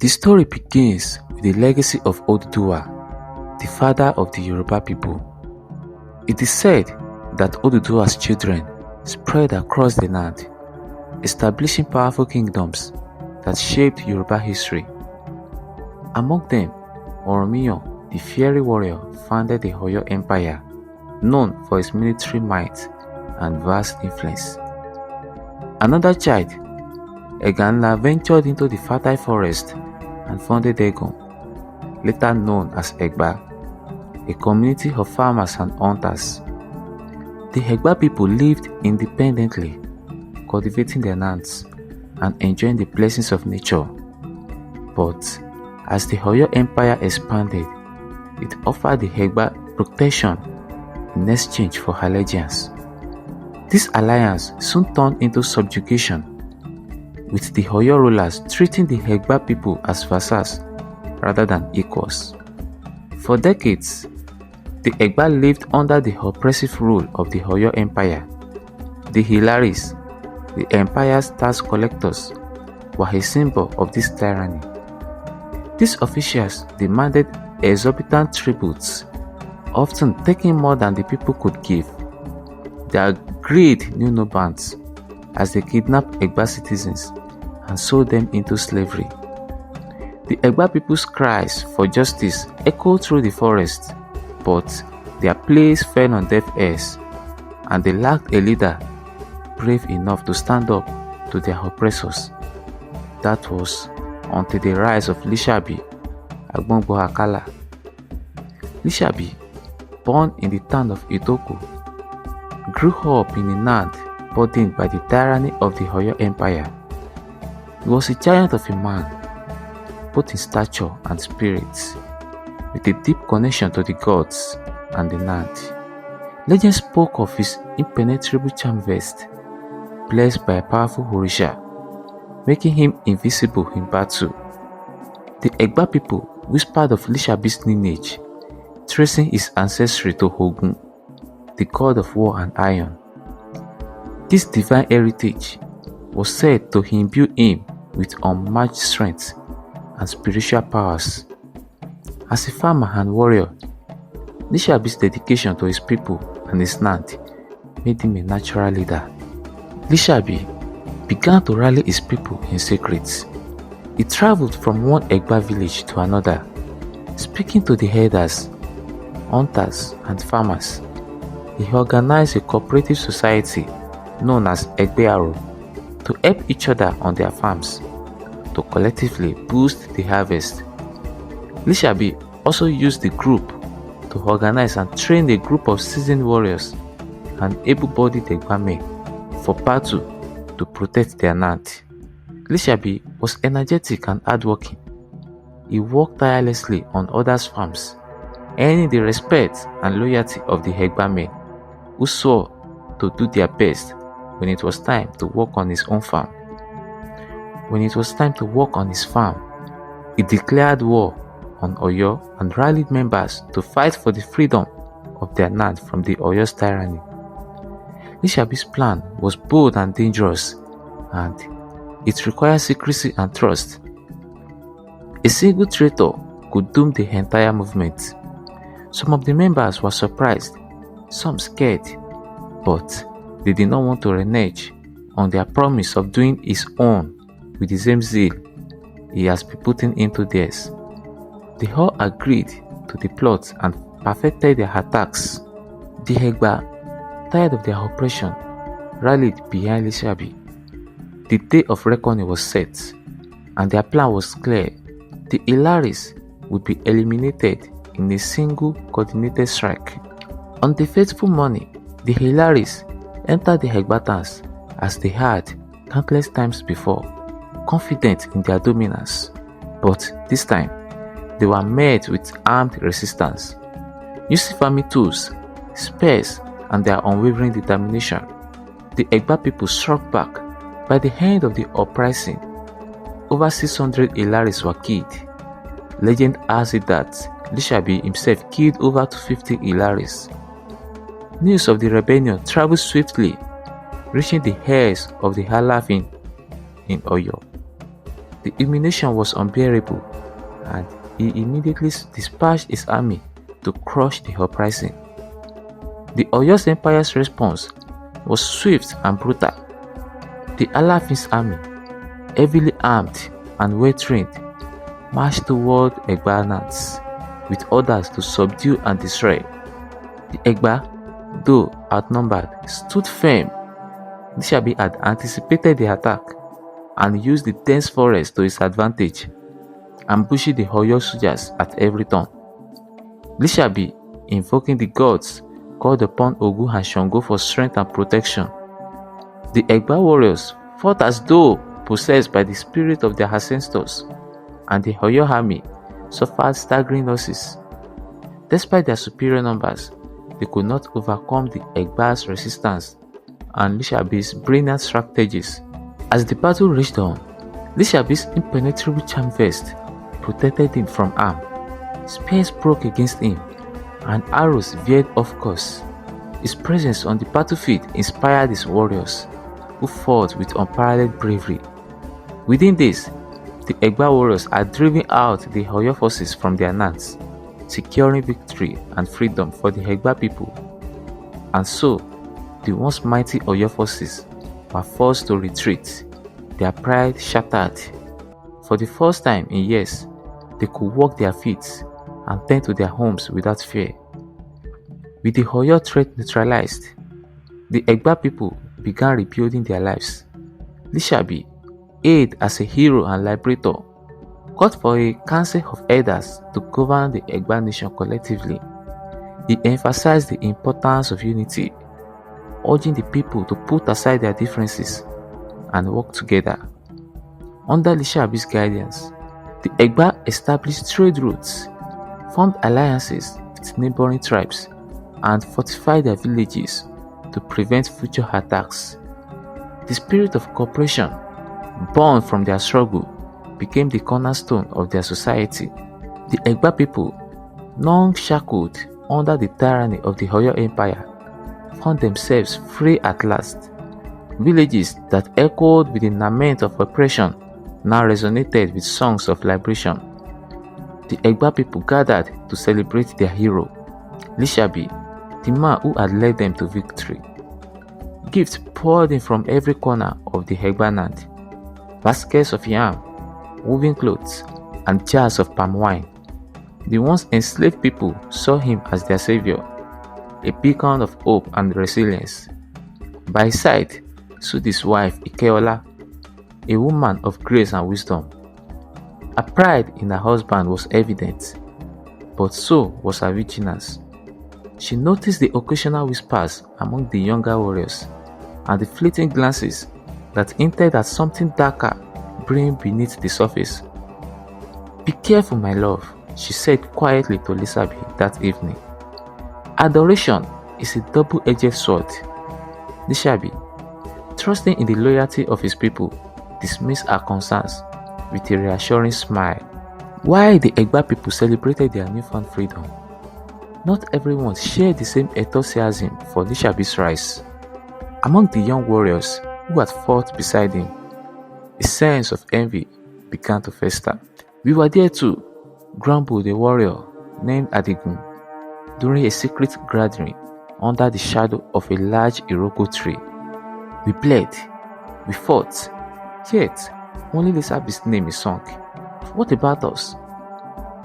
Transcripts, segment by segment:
The story begins with the legacy of Oduduwa, the father of the Yoruba people. It is said that Oduduwa's children spread across the land, establishing powerful kingdoms that shaped Yoruba history. Among them, Oromiyan, the fiery warrior, founded the Oyo Empire, known for its military might and vast influence. Another child, Egba, ventured into the fertile forest and founded Ogun, later known as Egba, a community of farmers and hunters. The Egba people lived independently, cultivating their lands and enjoying the blessings of nature. But as the Oyo Empire expanded, it offered the Egba protection in exchange for allegiance. This alliance soon turned into subjugation, with the Oyo rulers treating the Egba people as vassals rather than equals. For decades, the Egba lived under the oppressive rule of the Oyo Empire. The Ilaris, the empire's tax collectors, were a symbol of this tyranny. These officials demanded exorbitant tributes, often taking more than the people could give. Their greed knew no bounds, as they kidnapped Egba citizens and sold them into slavery. The Egba people's cries for justice echoed through the forest, but their pleas fell on deaf ears, and they lacked a leader brave enough to stand up to their oppressors. That was until the rise of Lisabi Agbongbo Akala. Lisabi, born in the town of Itoku, grew up in a land burdened by the tyranny of the Oyo Empire. He was a giant of a man, both in stature and spirit, with a deep connection to the gods and the land. Legend spoke of his impenetrable charm vest, blessed by a powerful Orisha, making him invisible in battle. The Egba people whispered of Lisabi's lineage, tracing his ancestry to Ogun, the god of war and iron. This divine heritage was said to imbue him with unmatched strength and spiritual powers. As a farmer and warrior, Lisabi's dedication to his people and his land made him a natural leader. Lisabi began to rally his people in secret. He traveled from one Egba village to another, speaking to the herders, hunters, and farmers. He organized a cooperative society known as Egbe Aaro to help each other on their farms, to collectively boost the harvest. Lisabi also used the group to organize and train a group of seasoned warriors and able-bodied Egba men for battle to protect their land. Lisabi was energetic and hardworking. He worked tirelessly on others' farms, earning the respect and loyalty of the Egba men, who swore to do their best when it was time to work on his own farm. When it was time to work on his farm, he declared war on Oyo and rallied members to fight for the freedom of their land from the Oyo's tyranny. Lisabi's plan was bold and dangerous, and it required secrecy and trust. A single traitor could doom the entire movement. Some of the members were surprised, some scared, but they did not want to renege on their promise of doing his own with the same zeal he has been putting into theirs. They all agreed to the plot and perfected their attacks. The Egba, tired of their oppression, rallied behind Lisabi. The day of reckoning was set, and their plan was clear. The Ilaris would be eliminated in a single coordinated strike. On the fateful morning, the Ilaris entered the Egba towns as they had countless times before, confident in their dominance. But this time, they were met with armed resistance. Using farming tools, spears, and their unwavering determination, the Egba people struck back. By the end of the uprising, over 600 Ilaris were killed. Legend has it that Lisabi himself killed over 250 Ilaris. News of the rebellion traveled swiftly, reaching the heirs of the Halafin in Oyo. The humiliation was unbearable, and he immediately dispatched his army to crush the uprising. The Oyo Empire's response was swift and brutal. The Alaafin's army, heavily armed and well-trained, marched toward Egba lands with orders to subdue and destroy. The Egba, though outnumbered, stood firm. Lisabi had anticipated the attack and used the dense forest to his advantage, ambushing the Oyo soldiers at every turn. Lisabi, invoking the gods, called upon Ogun and Shango for strength and protection. The Egba warriors fought as though possessed by the spirit of their ancestors, and the Oyo army suffered staggering losses. Despite their superior numbers, they could not overcome the Egba's resistance and Lisabi's brilliant strategies. As the battle raged on, Lisabi's impenetrable charm vest protected him from harm. Spears broke against him, and arrows veered off course. His presence on the battlefield inspired his warriors, who fought with unparalleled bravery. Within days, the Egba warriors had driven out the Oyo forces from their lands, securing victory and freedom for the Egba people. And so, the once mighty Oyo forces were forced to retreat, their pride shattered. For the first time in years, they could walk their feet and tend to their homes without fear. With the Oyo threat neutralized, the Egba people began rebuilding their lives. Lisabi, hailed as a hero and liberator, called for a council of elders to govern the Egba nation collectively. He emphasized the importance of unity, urging the people to put aside their differences and work together. Under Lisabi's guidance, the Egba established trade routes, formed alliances with neighboring tribes, and fortified their villages to prevent future attacks. The spirit of cooperation, born from their struggle, became the cornerstone of their society. The Egba people, long shackled under the tyranny of the Oyo Empire, found themselves free at last. Villages that echoed with the lament of oppression now resonated with songs of liberation. The Egba people gathered to celebrate their hero, Lisabi, the man who had led them to victory. Gifts poured in from every corner of the Egba land. Baskets of yam, woven clothes, and jars of palm wine. The once enslaved people saw him as their savior, a beacon of hope and resilience. By his side stood his wife Ikeola, a woman of grace and wisdom. Her pride in her husband was evident, but so was her vigilance. She noticed the occasional whispers among the younger warriors and the fleeting glances that hinted at something darker brewing beneath the surface. "Be careful, my love," she said quietly to Lisabi that evening. Adoration is a double-edged sword. Lisabi, trusting in the loyalty of his people, dismissed her concerns with a reassuring smile. While the Egba people celebrated their newfound freedom, not everyone shared the same enthusiasm for Lisabi's rise. Among the young warriors who had fought beside him, a sense of envy began to fester. "We were there too," grumbled a warrior named Adigun during a secret gathering under the shadow of a large Iroko tree. "We bled, we fought, yet only Lisabi's name is sung. What about us?"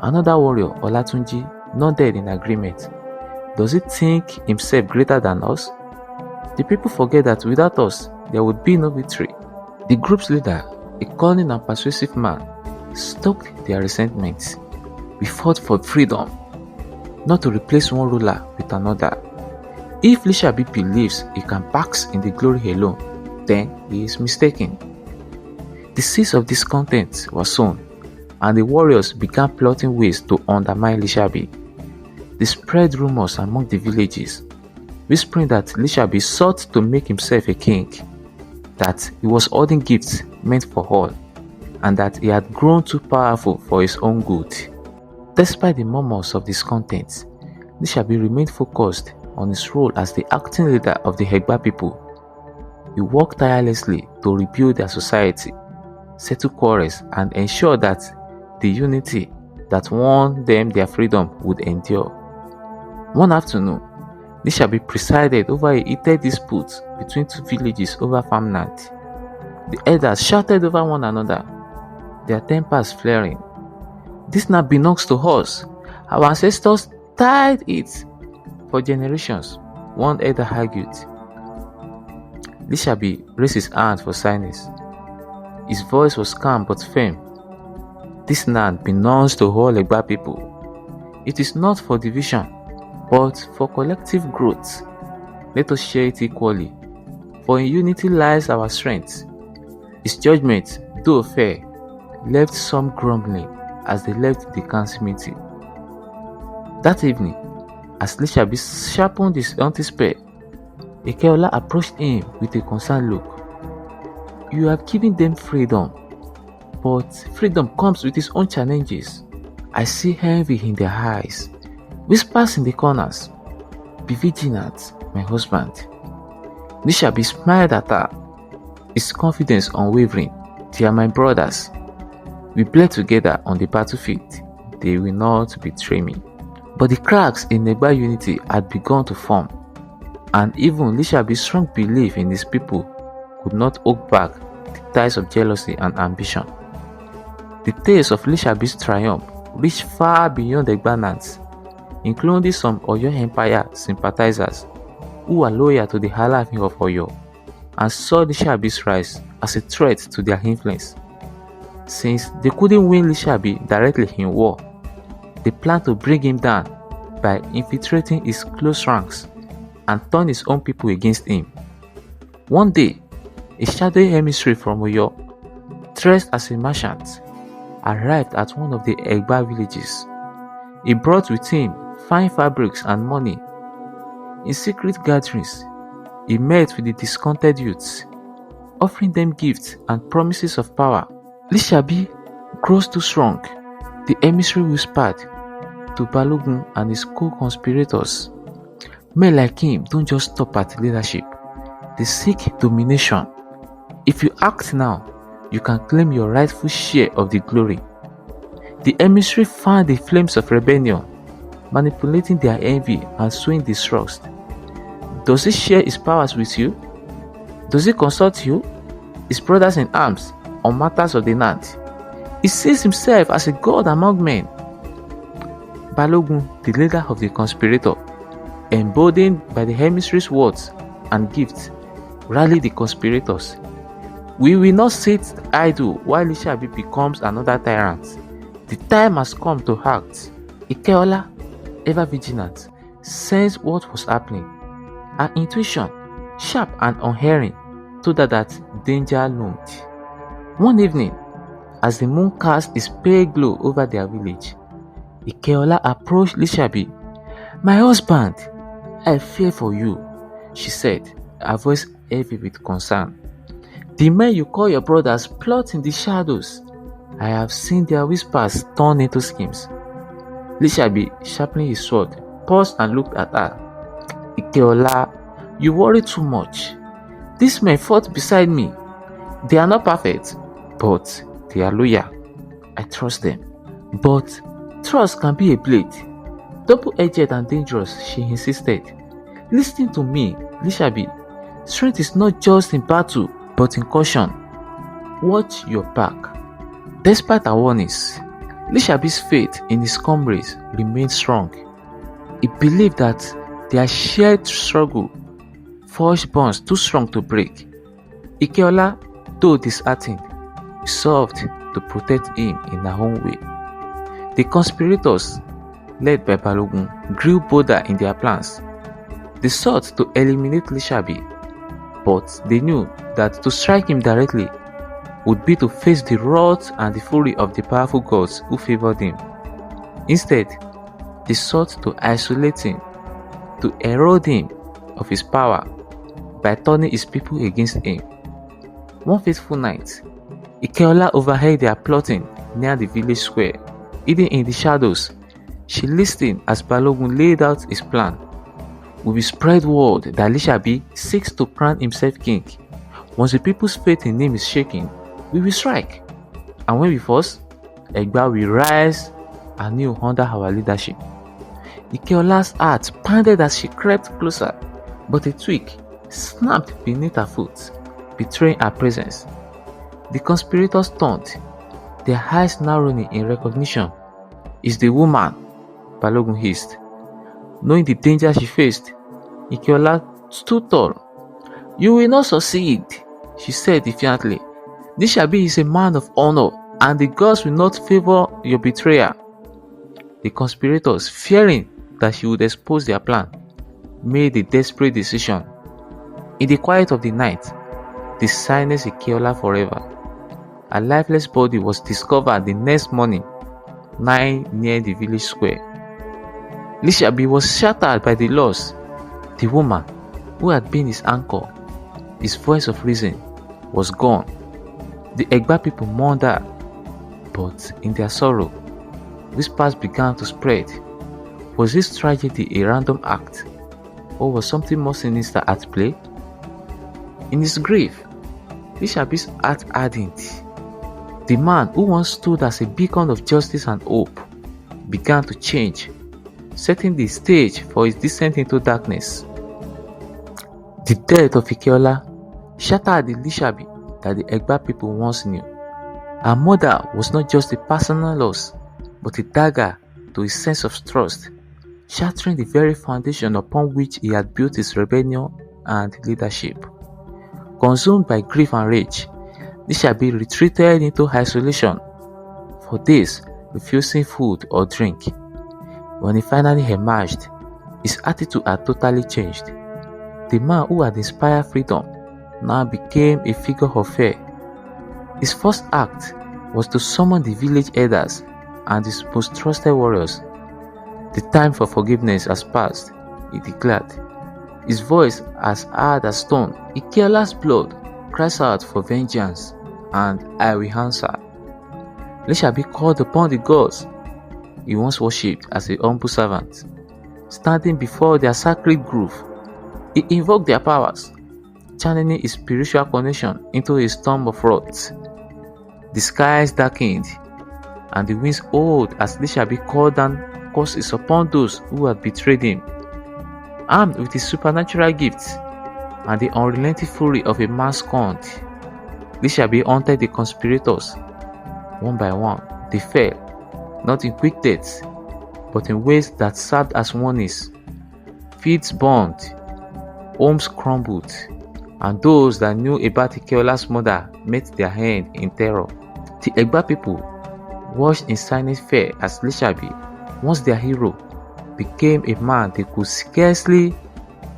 Another warrior, Olatunji, nodded in agreement. "Does he think himself greater than us? The people forget that without us, there would be no victory." The group's leader, a cunning and persuasive man, stoked their resentment. "We fought for freedom, not to replace one ruler with another. If Lisabi believes he can bask in the glory alone, then he is mistaken." The seeds of discontent were sown, and the warriors began plotting ways to undermine Lisabi. They spread rumors among the villages, whispering that Lisabi sought to make himself a king, that he was hoarding gifts meant for all, and that he had grown too powerful for his own good. Despite the murmurs of discontent, Lisabi remained focused on his role as the acting leader of the Egba people. He worked tirelessly to rebuild their society, settle quarrels, and ensure that the unity that won them their freedom would endure. One afternoon, Lisabi presided over a heated dispute between two villages over farmland. The elders shouted over one another, their tempers flaring. "This land belongs to us. Our ancestors tied it for generations," one elder argued. Lisabi raised his hand for silence. His voice was calm but firm. "This land belongs to all Egba people. It is not for division, but for collective growth. Let us share it equally, for in unity lies our strength." His judgment, though fair, left some grumbling as they left the council meeting. That evening, as Lisabi sharpened his hunting spear, Ikeola approached him with a concerned look. "You have given them freedom, but freedom comes with its own challenges. I see envy in their eyes, whispers in the corners. Be vigilant, my husband." Lisabi smiled at her, his confidence unwavering. "They are my brothers. We bled together on the battlefield. They will not betray me." But the cracks in Egba unity had begun to form, and even Lisabi's strong belief in his people could not hold back the ties of jealousy and ambition. The tales of Lisabi's triumph reached far beyond Egba lands, including some Oyo Empire sympathizers who were loyal to the Alaafin of Oyo and saw Lisabi's rise as a threat to their influence. Since they couldn't win Lisabi directly in war, they planned to bring him down by infiltrating his close ranks and turn his own people against him. One day, a shadowy emissary from Oyo, dressed as a merchant, arrived at one of the Egba villages. He brought with him fine fabrics and money. In secret gatherings, he met with the discontented youths, offering them gifts and promises of power. "Lisabi grows too strong," the emissary whispered to Balogun and his co-conspirators. "Men like him don't just stop at leadership, they seek domination. If you act now, you can claim your rightful share of the glory." The emissary fanned the flames of rebellion, manipulating their envy and sowing distrust. "Does he share his powers with you? Does he consult you, his brothers in arms, on matters of the land? He sees himself as a god among men." Balogun, the leader of the conspirator, emboldened by the emissary's words and gifts, rallied the conspirators. "We will not sit idle while Lisabi becomes another tyrant. The time has come to act." Ikeola, ever vigilant, sensed what was happening. Her intuition, sharp and unerring, told her that danger loomed. One evening, as the moon cast its pale glow over their village, Ikeola approached Lisabi. "My husband, I fear for you," she said, her voice heavy with concern. "The men you call your brothers plot in the shadows. I have seen their whispers turn into schemes." Lisabi, sharpening his sword, paused and looked at her. "Ikeola, you worry too much. These men fought beside me. They are not perfect, but they are loyal. I trust them." "But trust can be a blade, double-edged and dangerous," she insisted. "Listen to me, Lisabi. Strength is not just in battle, but in caution. Watch your back." Despite her warnings, Lisabi's faith in his comrades remained strong. He believed that their shared struggle forged bonds too strong to break. Ikeola, though disheartened, resolved to protect him in her own way. The conspirators, led by Balogun, grew bolder in their plans. They sought to eliminate Lisabi, but they knew that to strike him directly would be to face the wrath and the fury of the powerful gods who favored him. Instead, they sought to isolate him, to erode him of his power by turning his people against him. One fateful night, Ikeola overheard their plotting near the village square. Hidden in the shadows, she listened as Balogun laid out his plan. "We will spread word that Lisabi seeks to crown himself king. Once the people's faith in him is shaken, we will strike. And when we force, Egba will rise anew under our leadership. Ikeola's heart pounded as she crept closer, but a twig snapped beneath her foot, betraying her presence. The conspirators turned, their eyes narrowing in recognition. "It's the woman," Balogun hissed. Knowing the danger she faced, Ikeola stood tall. "You will not succeed," she said defiantly. "Lisabi is a man of honor, and the gods will not favor your betrayal." The conspirators, fearing that she would expose their plan, made a desperate decision. In the quiet of the night, they silenced Ikeola forever. Her lifeless body was discovered the next morning, lying near the village square. Lisabi was shattered by the loss. The woman, who had been his anchor, his voice of reason, was gone. The Egba people mourned her, but in their sorrow, whispers began to spread. Was this tragedy a random act, or was something more sinister at play? In his grief, Lisabi's heart hardened. The man who once stood as a beacon of justice and hope began to change, setting the stage for his descent into darkness. The death of Ikeola shattered the Lisabi that the Egba people once knew. Her mother was not just a personal loss, but a dagger to his sense of trust, shattering the very foundation upon which he had built his rebellion and leadership. Consumed by grief and rage, Lisabi retreated into isolation, for days refusing food or drink. When he finally emerged, his attitude had totally changed. The man who had inspired freedom now became a figure of fear. His first act was to summon the village elders and his most trusted warriors. "The time for forgiveness has passed," he declared. His voice as hard as stone. "Ikeola's blood cries out for vengeance, and I will answer." Lisabi called upon the gods he once worshipped as a humble servant. Standing before their sacred grove, he invoked their powers, channeling his spiritual connection into a storm of wrath. The skies darkened, and the winds howled as Lisabi called down curses upon those who had betrayed him. Armed with his supernatural gifts and the unrelenting fury of a man scorned, Lisabi hunted the conspirators. One by one, they fell, not in quick deaths, but in ways that served as warnings. Fields burned, homes crumbled, and those that knew about Ikeola's mother met their end in terror. The Egba people watched in silent fear as Lisabi, once their hero, became a man they could scarcely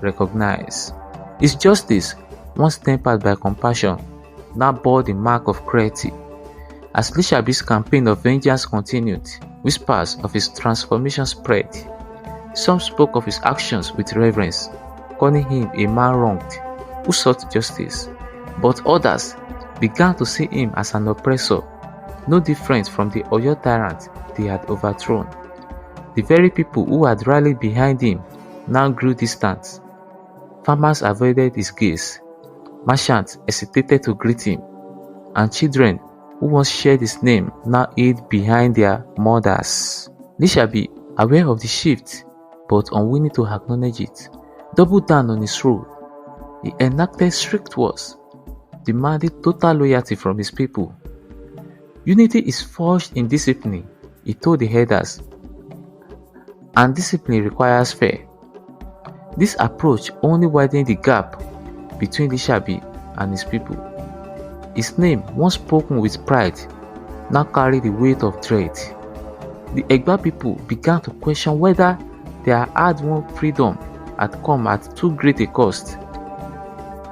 recognize. His justice, once tempered by compassion, now bore the mark of cruelty. As Lisabi's campaign of vengeance continued, whispers of his transformation spread. Some spoke of his actions with reverence, calling him a man wronged who sought justice, but others began to see him as an oppressor, no different from the Oyo tyrant they had overthrown. The very people who had rallied behind him now grew distant. Farmers avoided his gaze, merchants hesitated to greet him, and children who once shared his name now hid behind their mothers. Lisabi, aware of the shift but unwilling to acknowledge it, doubled down on his rule. He enacted strict wars, demanding total loyalty from his people. "Unity is forged in discipline," he told the herders, "and discipline requires fear." This approach only widened the gap between Lisabi and his people. His name, once spoken with pride, now carried the weight of dread. The Egba people began to question whether their hard-won freedom had come at too great a cost.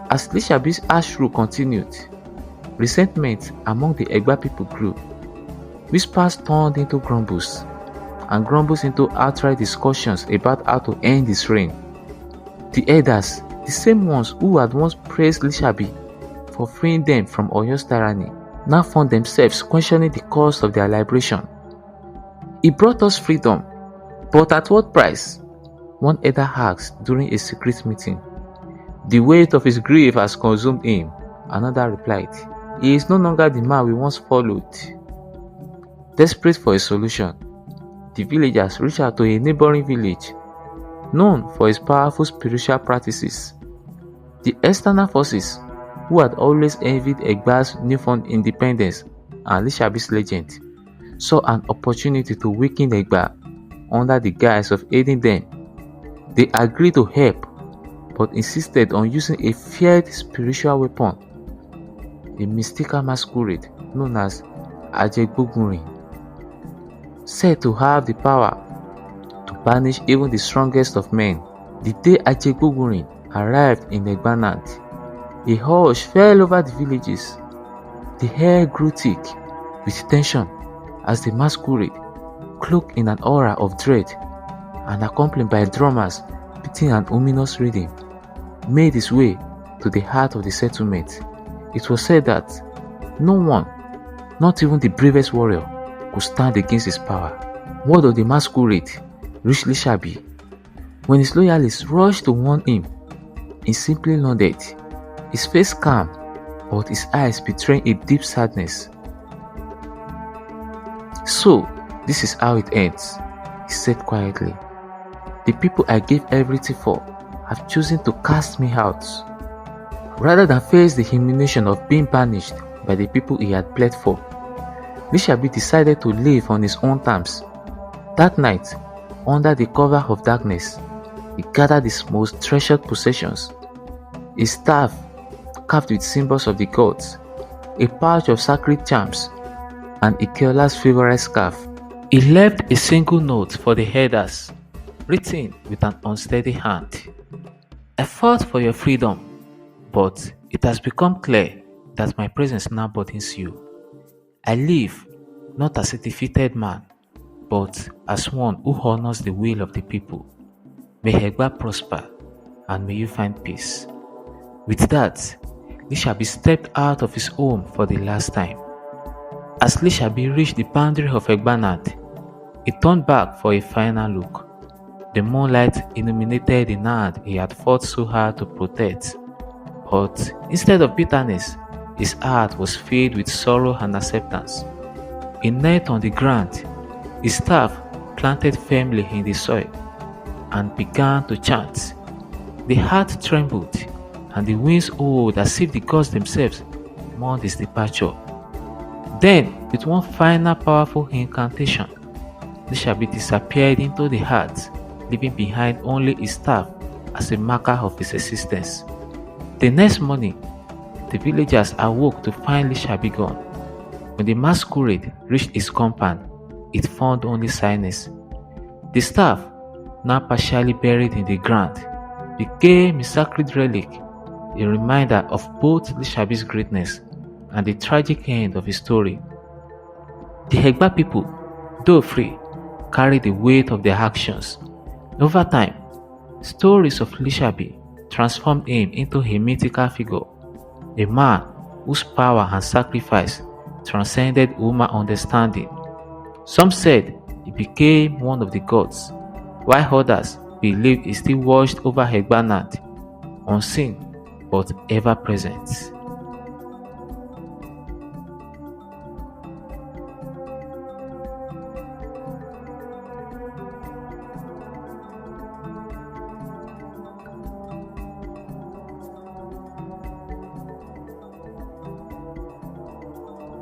As Lisabi's harsh rule continued, resentment among the Egba people grew. Whispers turned into grumbles, and grumbles into outright discussions about how to end his reign. The elders, the same ones who had once praised Lisabi for freeing them from Oyo's tyranny, now found themselves questioning the cost of their liberation. "He brought us freedom, but at what price?" one elder asked during a secret meeting. "The weight of his grief has consumed him," another replied. "He is no longer the man we once followed." Desperate for a solution, the villagers reached out to a neighboring village known for its powerful spiritual practices. The external forces, who had always envied Egba's newfound independence and Lisabi's legend, saw an opportunity to weaken Egba under the guise of aiding them. They agreed to help, but insisted on using a feared spiritual weapon, a mystical masquerade known as Ajegbogunrin, said to have the power to banish even the strongest of men. The day Ajegbogunrin arrived in Egba land, a hush fell over the villages. The air grew thick with tension as the masquerade, cloaked in an aura of dread and accompanied by drummers beating an ominous rhythm, made its way to the heart of the settlement. It was said that no one, not even the bravest warrior, could stand against his power. Word of the masquerade reached Lisabi. When his loyalists rushed to warn him, he simply nodded, his face calm, but his eyes betraying a deep sadness. "So, this is how it ends," he said quietly. "The people I gave everything for have chosen to cast me out." Rather than face the humiliation of being banished by the people he had pled for, Lisabi decided to live on his own terms. That night, under the cover of darkness, he gathered his most treasured possessions: a staff carved with symbols of the gods, a pouch of sacred charms, and Ikeola's favorite scarf. He left a single note for the herders, written with an unsteady hand. "I fought for your freedom, but it has become clear that my presence now burdens you. I live not as a defeated man, but as one who honors the will of the people. May Egba prosper, and may you find peace." With that, Lisabi stepped out of his home for the last time. As Lisabi reached the boundary of Egba land, he turned back for a final look. The moonlight illuminated the land he had fought so hard to protect, but instead of bitterness, his heart was filled with sorrow and acceptance. He knelt on the ground, his staff planted firmly in the soil, and began to chant. The heart trembled, and the winds howled as if the gods themselves mourned his departure. Then, with one final powerful incantation, Lisabi disappeared into the heart, leaving behind only his staff as a marker of his existence. The next morning, the villagers awoke to find Lisabi gone. When the masquerade reached his compound, it found only silence. The staff, now partially buried in the ground, became a sacred relic, a reminder of both Lisabi's greatness and the tragic end of his story. The Egba people, though free, carried the weight of their actions. Over time, stories of Lisabi transformed him into a mythical figure, a man whose power and sacrifice transcended human understanding. Some said he became one of the gods, while others believed he still watched over Egba land, unseen but ever present.